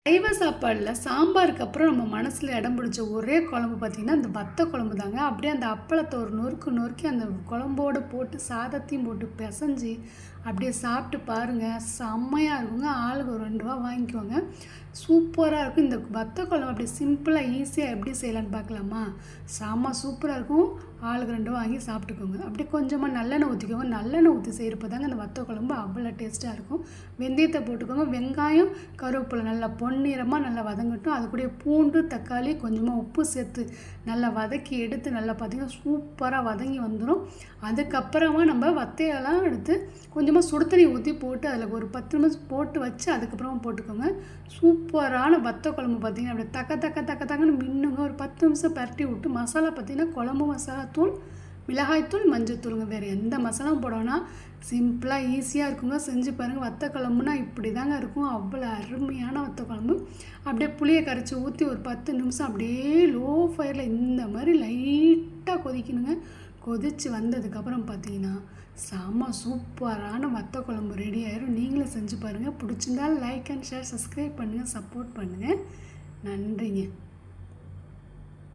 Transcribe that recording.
சைவ சாப்பாடில் சாம்பாருக்கு அப்புறம் நம்ம மனசில் இடம் பிடிச்ச ஒரே குழம்பு பார்த்திங்கன்னா அந்த வத்த குழம்பு தாங்க. அப்படியே அந்த அப்பளத்தை ஒரு நொறுக்கு நொறுக்கி அந்த குழம்போடு போட்டு சாதத்தையும் போட்டு பிசைஞ்சு அப்படியே சாப்பிட்டு பாருங்கள், செம்மையாக இருக்குங்க. ஆளுக்கு ஒரு 2 ரூபா வாங்கிக்குவாங்க. சூப்பராக இருக்கும். இந்த வத்த குழம்பு அப்படி சிம்பிளாக ஈஸியாக எப்படி செய்யலான்னு பார்க்கலாமா? செம்ம சூப்பராக இருக்கும். ஆளுக்கு 2 ரூபா வாங்கி சாப்பிட்டுக்கோங்க. அப்படியே கொஞ்சமாக நல்லெண்ணெய் ஊற்றிக்கோங்க. நல்லெண்ணெய் ஊற்றி செய்கிறப்ப தாங்க அந்த வத்த குழம்பு அவ்வளோ டேஸ்ட்டாக இருக்கும். வெந்தயத்தை போட்டுக்கோங்க. வெங்காயம் கருவேப்பிலை நல்லா பொன்னிறமாக நல்லா வதங்கட்டும். அது கூட பூண்டு தக்காளி கொஞ்சமாக உப்பு சேர்த்து நல்லா வதக்கி எடுத்து நல்லா பார்த்திங்கன்னா சூப்பராக வதங்கி வந்துடும். அதுக்கப்புறமா நம்ம வத்தையெல்லாம் எடுத்து கொஞ்சமாக சுடு தண்ணி ஊற்றி போட்டு அதில் ஒரு 10 நிமிஷம் போட்டு வச்சு அதுக்கப்புறமா போட்டுக்கோங்க. சூப்பரான வத்த குழம்பு பார்த்திங்கன்னா அப்படியே தக்கன்னு மின்னுங்க. ஒரு 10 நிமிஷம் பரட்டி விட்டு மசாலா பார்த்திங்கன்னா குழம்பு மசாலாத்தூள், மிளகாய்த்தூள், மஞ்சத்தூளுங்க. வேறு எந்த மசாலாவும் போடணும்னா சிம்பிளாக ஈஸியாக இருக்குங்க. செஞ்சு பாருங்கள். வத்த குழம்புனா இப்படி தாங்க இருக்கும். அவ்வளோ அருமையான வத்த குழம்பு. அப்படியே புளியை கரைச்சி ஊற்றி ஒரு 10 நிமிஷம் அப்படியே லோ ஃபயரில் இந்த மாதிரி லைட்டாக கொதிக்கணுங்க. கொதித்து வந்ததுக்கப்புறம் பார்த்தீங்கன்னா செம்ம சூப்பரான வத்த குழம்பு ரெடி ஆயிரும். நீங்களும் செஞ்சு பாருங்கள். பிடிச்சிருந்தால் லைக் அண்ட் ஷேர், சப்ஸ்கிரைப் பண்ணுங்கள், சப்போர்ட் பண்ணுங்கள். நன்றிங்க.